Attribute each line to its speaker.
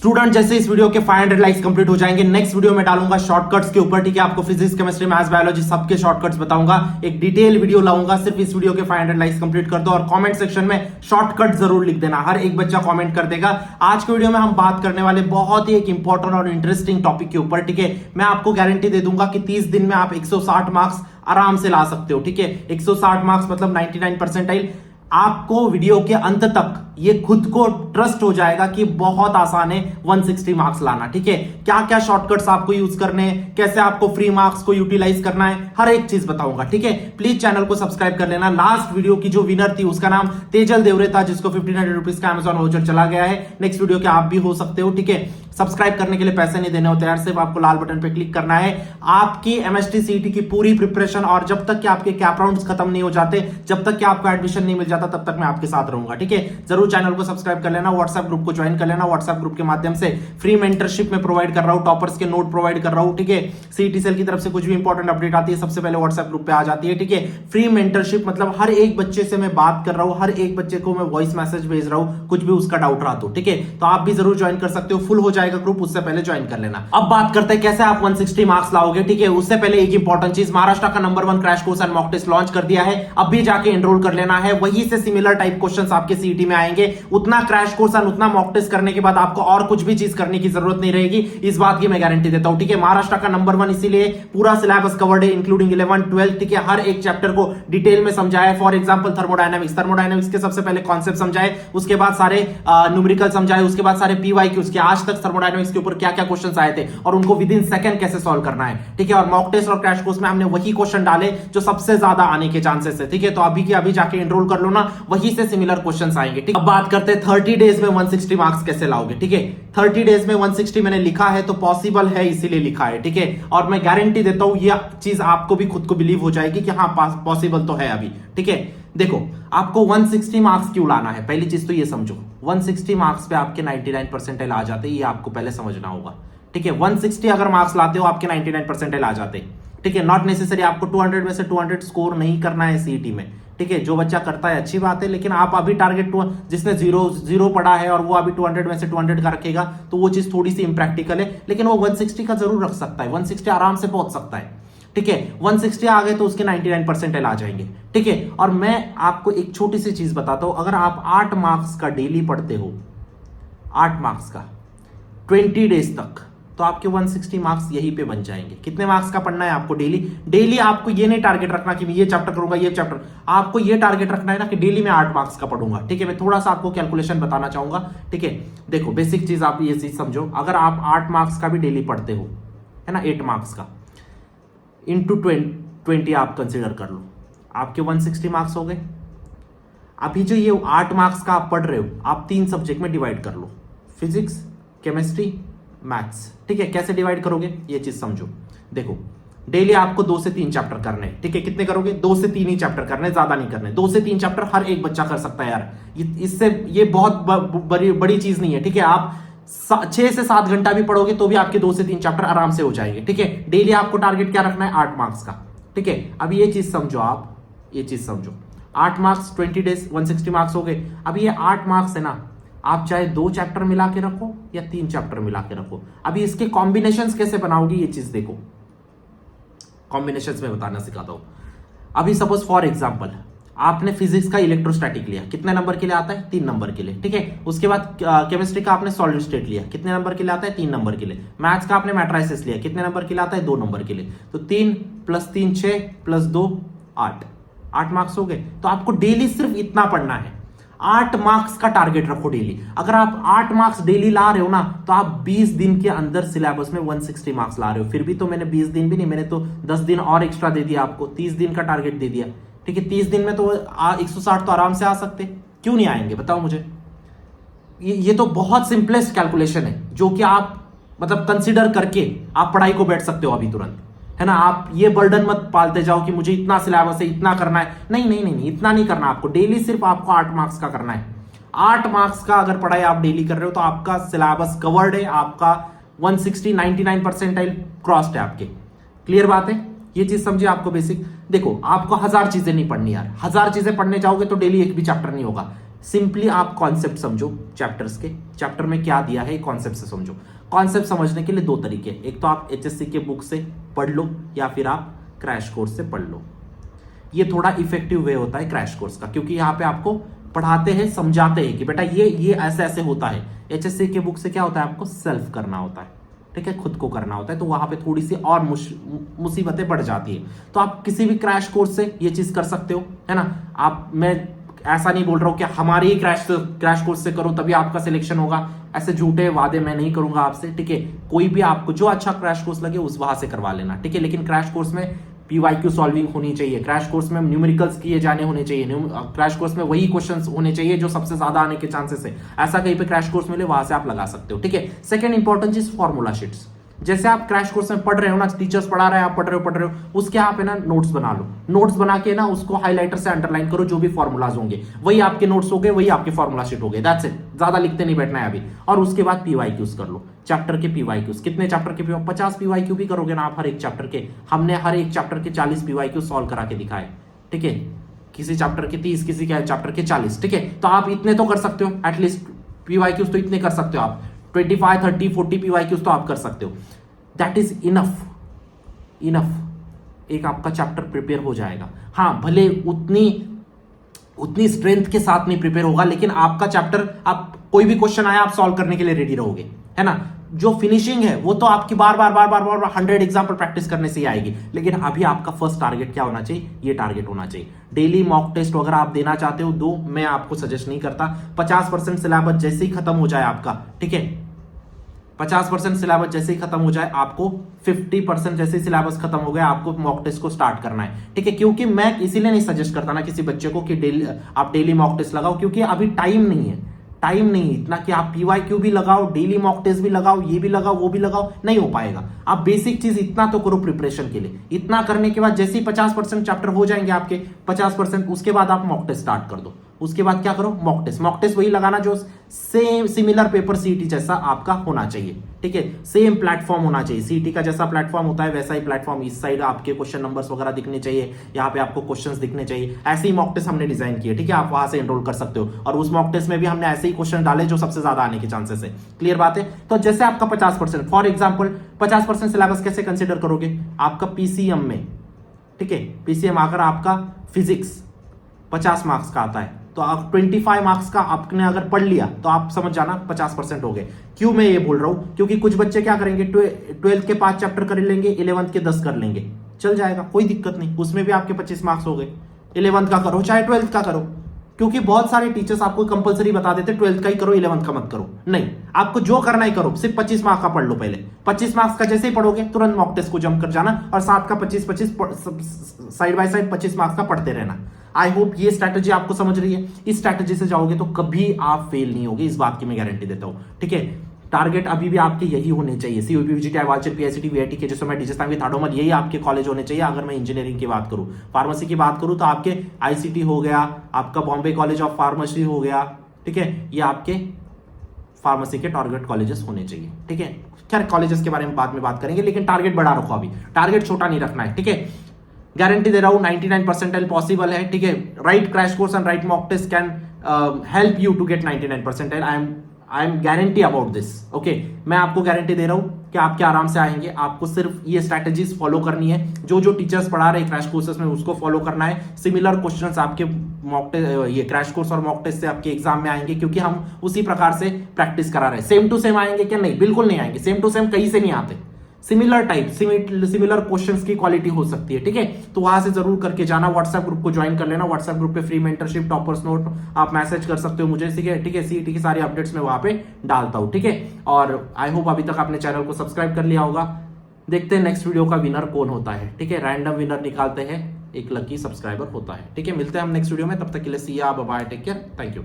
Speaker 1: Student जैसे इस video के 500 लाइक्स कंप्लीट हो जाएंगे, नेक्स्ट वीडियो में डालूंगा शॉर्टकट्स के ऊपर। ठीक है, आपको फिजिक्स, केमिस्ट्री, मैथ्स, बायोलॉजी सबके शॉर्टकट्स बताऊंगा। एक डिटेल वीडियो लाऊंगा। सिर्फ इस वीडियो के 500 लाइक्स कंप्लीट कर दो और कमेंट सेक्शन में शॉर्टकट जरूर लिख देना। हर एक बच्चा कमेंट कर देगा। आज के वीडियो में हम बात करने वाले बहुत ही एक इंपॉर्टेंट और इंटरेस्टिंग टॉपिक के ऊपर। ठीक है, मैं आपको गारंटी दे दूंगा कि 30 दिन में आप 160 मार्क्स आराम से ला सकते हो। ठीक है, 160 मार्क्स मतलब 99 परसेंटाइल। आपको वीडियो के अंत तक ये खुद को ट्रस्ट हो जाएगा कि बहुत आसान है 160 मार्क्स लाना। ठीक है, क्या क्या शॉर्टकट्स आपको यूज करने हैं, कैसे आपको फ्री मार्क्स को यूटिलाइज करना है, हर एक चीज बताऊंगा। ठीक है, प्लीज चैनल को सब्सक्राइब कर लेना। लास्ट वीडियो की जो विनर थी उसका नाम तेजल देवरे था, जिसको 1500 रुपीज का अमेजॉन वाउचर चला गया है। नेक्स्ट वीडियो के आप भी हो सकते हो। ठीक है, सब्सक्राइब करने के लिए पैसे नहीं देने होते यार, सिर्फ आपको लाल बटन पे क्लिक करना है। आपकी एमएसटी सीईटी की पूरी प्रिपरेशन, और जब तक कि आपके कैप राउंड्स खत्म नहीं हो जाते, जब तक कि आपको एडमिशन नहीं मिल जाता, तब तक मैं आपके साथ रहूंगा। ठीक है, जरूर चैनल को सब्सक्राइब कर लेना, व्हाट्सएप ग्रुप को ज्वाइन कर लेना। व्हाट्सएप ग्रुप के माध्यम से फ्री मेंटरशिप में प्रोवाइड कर रहा हूं, टॉपर्स के नोट प्रोवाइड कर रहा हूं। ठीक है, सीईटी सेल की तरफ से कुछ भी इंपॉर्टेंट अपडेट आती है सबसे पहले व्हाट्सएप ग्रुप पे आ जाती है। ठीक है, फ्री मेंटरशिप मतलब हर एक बच्चे से मैं बात कर रहा हूं, हर एक बच्चे को मैं वॉइस मैसेज भेज रहा हूं, कुछ भी उसका डाउट रहा तो। ठीक है, तो आप भी जरूर ज्वाइन कर सकते हो। फुल हो जाएगा ग्रुप, उससे पहले ज्वाइन कर लेना। अब बात करते हैं कैसे आप 160 मार्क्स लाओगे। ठीक है, उससे पहले एक इंपॉर्टेंट चीज, महाराष्ट्र का number 1 crash course and mock test launch कर दिया है। अब भी जाके एनरोल कर लेना है। वहीं से सिमिलर टाइप क्वेश्चंस आपके सीईटी में आएंगे। उतना क्रैश कोर्स एंड उतना मॉक टेस्ट करने के बाद आपको और कुछ भी चीज करने की जरूरत नहीं रहेगी, इस बात की मैं गारंटी देता हूं। ठीक है, महाराष्ट्र का नंबर 1 इसीलिए पूरा सिलेबस कवर्ड है, इंक्लूडिंग 11, 12। ठीक है, हर एक चैप्टर को डिटेल में समझाया है। फॉर एग्जांपल थर्मोडायनामिक्स के सबसे पहले कॉन्सेप्ट समझाए, उसके बाद सारे न्यूमेरिकल समझाए, उसके बाद सारे पीवाईक्यू, उसके आज तक थर्मोडायनामिक्स के ऊपर क्या क्या क्वेश्चंस आए थे और उनको विद इन सेकंड कैसे सॉल्व करना है। ठीक है, और मॉक टेस्ट और क्रैश कोर्स में हमने वही क्वेश्चन डाले जो सबसे ज्यादा आने के चांसेस है। ठीक है, तो अभी की अभी जाके एनरोल कर लो ना, वहीं से सिमिलर क्वेश्चंस आएंगे। ठीक, अब बात करते हैं 30 डेज में 160 मार्क्स कैसे लाओगे। ठीक है, 30 डेज में 160 मैंने लिखा है तो पॉसिबल है, इसीलिए लिखा है। ठीक है, और मैं गारंटी देता हूं ये चीज आपको भी खुद को बिलीव हो जाएगी कि हाँ पॉसिबल तो है अभी। ठीक है, देखो आपको 160 मार्क्स क्यों लाना है, पहली चीज तो ये समझो। 160 मार्क्स पे आपके 99 परसेंटाइल आ जाते हैं, ये आपको पहले समझना होगा। ठीक है, 160 अगर मार्क्स लाते हो आपके 99 परसेंटाइल आ जाते हैं। ठीक है, नॉट नेसेसरी आपको 200 में से 200 स्कोर नहीं करना है सीईटी में। ठीक है, जो बच्चा करता है अच्छी बात है, लेकिन आप अभी टारगेट जिसने जीरो पढ़ा है और वो अभी 200 में से 200 का रखेगा तो वो चीज थोड़ी सी इंप्रैक्टिकल है, लेकिन वो 160 का जरूर रख सकता है। 160 आराम से पहुंच सकता है। ठीक है, 160 आ गए तो उसके 99 परसेंटाइल आ जाएंगे। ठीक है, और मैं आपको एक छोटी सी चीज बताता हूं, अगर आप 8 मार्क्स का डेली पढ़ते हो, 8 मार्क्स का 20 डेज तक, तो आपके 160 मार्क्स यहीं पे बन जाएंगे। कितने मार्क्स का पढ़ना है आपको डेली आपको ये नहीं टारगेट रखना कि मैं ये चैप्टर करूंगा, ये चैप्टर, आपको ये टारगेट रखना है ना कि डेली मैं 8 मार्क्स का पढ़ूंगा। ठीक है, मैं थोड़ा सा आपको कैलकुलेशन बताना चाहूंगा। ठीक है, देखो बेसिक चीज आप ये चीज समझो, अगर आप 8 मार्क्स का भी डेली पढ़ते हो, है ना, 8 मार्क्स का इंटू 20 आप कंसिडर कर लो, आपके 160 मार्क्स हो गए। अभी जो ये 8 मार्क्स का आप पढ़ रहे हो, आप 3 सब्जेक्ट में डिवाइड कर लो, फिजिक्स, केमिस्ट्री, मैथ्स। ठीक है, कैसे डिवाइड करोगे ये चीज समझो। देखो डेली आपको 2 से 3 चैप्टर करने हैं। ठीक है, कितने करोगे? 2 से 3 ही चैप्टर करने, ज्यादा नहीं करने। 2 से 3 चैप्टर हर एक बच्चा कर सकता है यार, इससे ये बहुत बड़ी चीज नहीं है। ठीक है, आप 6 से 7 घंटा भी पढ़ोगे तो भी आपके 2 से 3 चैप्टर आराम से हो जाएंगे। ठीक है, डेली आपको टारगेट क्या रखना है? 8 मार्क्स का। ठीक है, अब ये चीज समझो, आप ये चीज समझो, 8 मार्क्स 20 डेज 160 मार्क्स हो गए। अब ये 8 मार्क्स है ना, आप चाहे 2 चैप्टर मिला के रखो या 3 चैप्टर मिला के रखो। अभी इसके कॉम्बिनेशंस कैसे बनाओगी ये चीज देखो, कॉम्बिनेशंस में बताना सिखाता हूं। अभी सपोज फॉर एग्जांपल आपने फिजिक्स का इलेक्ट्रोस्टैटिक लिया, कितने नंबर के लिए आता है? 3 नंबर के लिए। ठीक है, उसके बाद केमिस्ट्री का आपने सॉलिड स्टेट लिया, कितने नंबर के लिए आता है? 3 नंबर के लिए। मैथ्स का आपने मैट्रिसेस लिया, कितने नंबर के लिए आता है? 2 नंबर के लिए। तो 3 + 3 6 + 2 8 मार्क्स हो गए। तो आपको डेली सिर्फ इतना पढ़ना है, 8 मार्क्स का टारगेट रखो डेली। अगर आप 8 मार्क्स डेली ला रहे हो ना, तो आप 20 दिन के अंदर सिलेबस में 160 मार्क्स ला रहे हो। फिर भी तो मैंने 20 दिन भी नहीं, मैंने तो 10 दिन और एक्स्ट्रा दे दिया आपको, 30 दिन का टारगेट दे दिया। ठीक है, 30 दिन में तो 160 तो आराम से आ सकते, क्यों नहीं आएंगे बताओ मुझे। ये तो बहुत सिंपलेस्ट कैलकुलेशन है जो कि आप मतलब कंसिडर करके आप पढ़ाई को बैठ सकते हो अभी तुरंत, है ना। आप ये बर्डन मत पालते जाओ कि मुझे इतना सिलेबस है, इतना करना है। नहीं नहीं नहीं, इतना नहीं करना आपको। डेली सिर्फ आपको 8 मार्क्स का करना है। 8 मार्क्स का अगर पढ़ाई आप डेली कर रहे हो तो आपका सिलेबस कवर्ड है, आपका 160 99 परसेंटाइल क्रॉस्ड है आपके। क्लियर बात है, ये चीज समझिए आपको बेसिक। देखो आपको 1000 चीजें नहीं पढ़नी यार, 1000 चीजें पढ़ने जाओगे तो डेली एक भी चैप्टर नहीं होगा। सिंपली आप कॉन्सेप्ट समझो चैप्टर्स के, चैप्टर में क्या दिया है कॉन्सेप्ट से समझो। कॉन्सेप्ट समझने के लिए दो तरीके, एक तो आप एचएससी के बुक से पढ़ लो या फिर आप क्रैश कोर्स से पढ़ लो। ये थोड़ा इफेक्टिव वे होता है क्रैश कोर्स का, क्योंकि यहाँ पे आपको पढ़ाते हैं, समझाते हैं कि बेटा ये ऐसे ऐसे होता है। एचएससी के बुक से क्या होता है, आपको सेल्फ करना होता है, ठीक है, खुद को करना होता है, तो वहां पे थोड़ी सी और मुसीबतें बढ़ जाती है। तो आप किसी भी क्रैश कोर्स से ये चीज कर सकते हो, है ना। मैं ऐसा नहीं बोल रहा हूं कि हमारे ही क्रैश कोर्स से करो तभी आपका सिलेक्शन होगा, ऐसे झूठे वादे मैं नहीं करूंगा आपसे, ठीक है। कोई भी आपको जो अच्छा क्रैश कोर्स लगे उस वहां से करवा लेना, ठीक है। लेकिन क्रैश कोर्स में पीवाईक्यू सॉल्विंग होनी चाहिए, क्रैश कोर्स में न्यूमेरिकल्स किए जाने होने चाहिए, क्रैश कोर्स में वही क्वेश्चंस होने चाहिए जो सबसे ज्यादा आने के चांसेस है। ऐसा कहीं पे क्रैश कोर्स मिले वहां से आप लगा सकते हो, ठीक है। सेकंड इंपॉर्टेंट चीज फॉर्मूला शीट्स। जैसे आप क्रैश कोर्स में पढ़ रहे हो ना, टीचर्स पढ़ा रहे हैं, आप पढ़ रहे हो, उसके आप है ना नोट्स बना लो। नोट्स बना के ना उसको हाइलाइटर से अंडरलाइन करो, जो भी फॉर्मूलाज होंगे वही आपके नोट्स हो गए, वही आपके फॉर्मूला शीट हो गए, दैट्स इट। ज्यादा लिखते नहीं बैठना है अभी। और उसके बाद पीवाईक्यूज कर लो, चैप्टर के पीवाईक्यूज। कितने चैप्टर के 50 पीवाईक्यू भी करोगे ना आप हर एक चैप्टर के। हमने हर एक चैप्टर के 40 पीवाईक्यू सॉल्व करा के दिखाए, ठीक है। किसी चैप्टर के 30, किसी के चैप्टर के 40, ठीक है। तो आप इतने तो कर सकते हो, एटलीस्ट पीवाईक्यूज तो इतने कर सकते हो आप। 25, 30, 40 पीवाईक्यूज तो आप कर सकते हो। दैट इज इनफ, एक आपका चैप्टर प्रिपेयर हो जाएगा। हाँ, भले उतनी स्ट्रेंथ के साथ नहीं प्रिपेयर होगा, लेकिन आपका चैप्टर, आप कोई भी क्वेश्चन आया आप सॉल्व करने के लिए रेडी रहोगे, है ना। जो फिनिशिंग है वो तो आपकी बार बार 100 एग्जाम्पल प्रैक्टिस करने से ही आएगी। लेकिन अभी आपका फर्स्ट टारगेट क्या होना चाहिए, ये टारगेट होना चाहिए। डेली मॉक टेस्ट अगर आप देना चाहते हो दो, मैं आपको सजेस्ट नहीं करता। 50% सिलेबस जैसे ही खत्म हो जाए आपका, ठीक है, 50% सिलेबस जैसे ही खत्म हो जाए, आपको 50% जैसे ही सिलेबस खत्म हो गया आपको मॉक टेस्ट को स्टार्ट करना है, ठीक है। क्योंकि मैं इसीलिए नहीं सजेस्ट करता ना किसी बच्चे को कि आप डेली मॉक टेस्ट लगाओ, क्योंकि अभी टाइम नहीं है इतना कि आप पीवाईक्यू भी लगाओ, डेली मॉक टेस्ट भी लगाओ, ये भी लगाओ, वो भी लगाओ, नहीं हो पाएगा। आप बेसिक चीज इतना तो करो प्रिपरेशन के लिए। इतना करने के बाद जैसे ही 50% चैप्टर हो जाएंगे आपके 50%, उसके बाद आप मॉक टेस्ट स्टार्ट कर दो। उसके बाद क्या करो, मॉक टेस्ट वही लगाना जो सेम सिमिलर पेपर सीईटी जैसा आपका होना चाहिए, ठीक है। सेम प्लेटफॉर्म होना चाहिए, सीईटी का जैसा प्लेटफॉर्म होता है वैसा ही प्लेटफॉर्म। इस साइड आपके क्वेश्चन नंबर्स वगैरह दिखने चाहिए, यहाँ पे आपको क्वेश्चंस दिखने चाहिए। ऐसे ही मॉक टेस्ट हमने डिजाइन किए, ठीक है। आप वहां से एनरोल कर सकते हो, और उस मॉक टेस्ट में भी हमने ऐसे ही क्वेश्चन डाले जो सबसे ज्यादा आने के चांसेस है। क्लियर बात है। तो जैसे आपका 50%, फॉर एग्जाम्पल 50% सिलेबस कैसे कंसिडर करोगे, आपका पीसीएम में, ठीक है, पीसीएम अगर आपका फिजिक्स 50 मार्क्स का आता है, तो आप 25 मार्क्स का आपने अगर पढ़ लिया तो आप समझ जाना 50% हो गए। क्यों मैं ये बोल रहा हूं, क्योंकि कुछ बच्चे क्या करेंगे, 12th के 5 चैप्टर कर लेंगे, 11th के 10 कर लेंगे, चल जाएगा, कोई दिक्कत नहीं, उसमें भी आपके 25 मार्क्स हो गए। 11th का करो चाहे 12th का करो, क्योंकि बहुत सारे टीचर्स आपको कंपलसरी बता देते 12th का ही करो, 11th का मत करो। नहीं, आपको जो करना ही करो, सिर्फ 25 मार्क्स का पढ़ लो पहले। 25 मार्क्स का जैसे ही पढ़ोगे तुरंत मॉक टेस्ट को जंप कर जाना, और साथ का 25 साइड बाय साइड 25 मार्क्स का पढ़ते रहना। आई होप ये स्ट्रैटेजी आपको समझ रही है। इस स्ट्रैटेजी से जाओगे तो कभी आप फेल नहीं होगे, इस बात की मैं गारंटी देता हूं, ठीक है। टारगेट अभी भी आपके यही होने चाहिए, सीयूपी, वीजीटी, वालचंद, पीआईसीटी, वीआईटी के जैसे मैं टीचर थाडोमल, यही आपके कॉलेज होने चाहिए। अगर मैं इंजीनियरिंग की बात करूं, फार्मेसी की बात करूं, तो आपके आईसीटी हो गया, आपका बॉम्बे कॉलेज ऑफ फार्मेसी हो गया, ठीक है, ये आपके फार्मेसी के टारगेट कॉलेजेस होने चाहिए, ठीक है। खैर कॉलेजेस के बारे में बाद में बात करेंगे, लेकिन टारगेट बड़ा रखो, अभी टारगेट छोटा नहीं रखना है, ठीक है। गारंटी दे रहा हूं 99% पॉसिबल है, ठीक है। Right crash course and right mock test can help you to get 99%। I am guarantee about this, okay. मैं आपको गारंटी दे रहा हूं कि आपके आराम से आएंगे। आपको सिर्फ ये स्ट्रैटेजीज फॉलो करनी है, जो टीचर्स पढ़ा रहे क्रैश कोर्सेस में उसको फॉलो करना है। सिमिलर क्वेश्चंस आपके मॉक टेस्ट, ये क्रैश कोर्स और मॉक टेस्ट से आपके एग्जाम में आएंगे, क्योंकि हम उसी प्रकार से प्रैक्टिस करा रहे हैं। सेम टू सेम आएंगे क्या? नहीं, बिल्कुल नहीं आएंगे। सेम टू सेम कहीं से नहीं आते, सिमिलर टाइप, सिमिलर क्वेश्चंस की क्वालिटी हो सकती है, ठीक है। तो वहां से जरूर करके जाना, व्हाट्सएप ग्रुप को ज्वाइन कर लेना। व्हाट्सएप ग्रुप पे फ्री मेंटरशिप, टॉपर्स नोट आप मैसेज कर सकते हो मुझे, ठीक है। सीईटी की सारी अपडेट्स मैं वहां पे डालता हूं, ठीक है। और आई होप अभी तक आपने चैनल को सब्सक्राइब कर लिया होगा। देखते हैं नेक्स्ट वीडियो का विनर कौन होता है, ठीक है। रैंडम विनर निकालते हैं, एक लकी सब्सक्राइबर होता है, ठीक है। मिलते हैं हम नेक्स्ट वीडियो में, तब तक के लिए see ya bye, take care, thank you.